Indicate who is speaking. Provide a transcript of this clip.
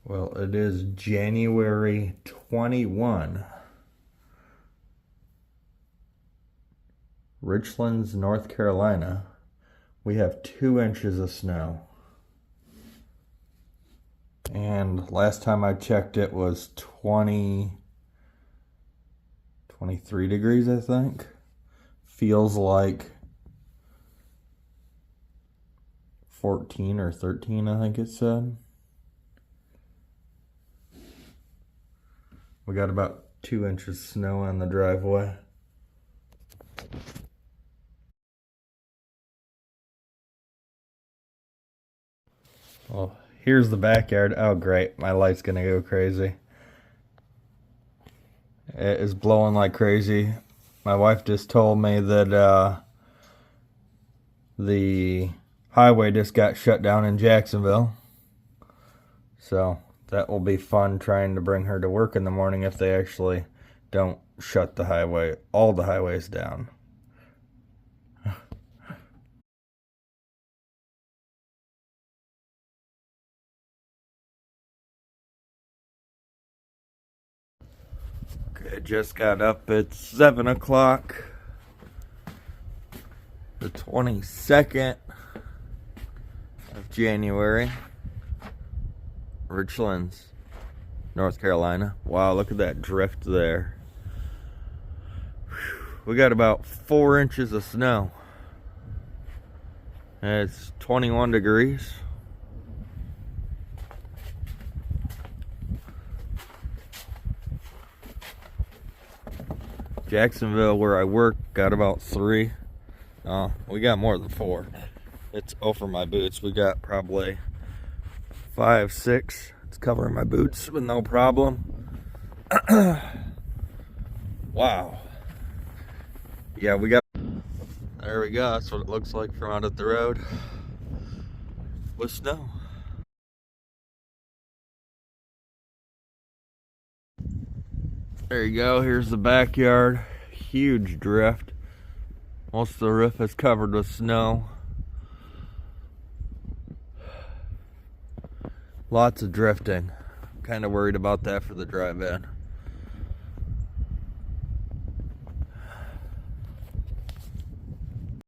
Speaker 1: Well, it is January 21. Richlands, North Carolina. We have 2 inches of snow. And last time I checked it was 23 degrees, I think. Feels like 14 or 13, I think it said. We got about 2 inches of snow on the driveway. Well, here's the backyard. Oh, great. My light's gonna go crazy. It is blowing like crazy. My wife just told me that the highway just got shut down in Jacksonville. So that will be fun trying to bring her to work in the morning if they actually don't shut the highway, all the highways down. Okay, just got up. It's 7 o'clock. The 22nd of January. Richlands, North Carolina. Wow, look at that drift there. We got about 4 inches of snow. And it's 21 degrees. Jacksonville, where I work, got about 3. We got more than 4. It's over my boots. We got probably 5, 6. It's covering my boots with no problem. Wow. Yeah, we got. There we go. That's what it looks like from out at the road with snow. There you go. Here's the backyard. Huge drift. Most of the roof is covered with snow. Lots of drifting. Kind of worried about that for the drive-in.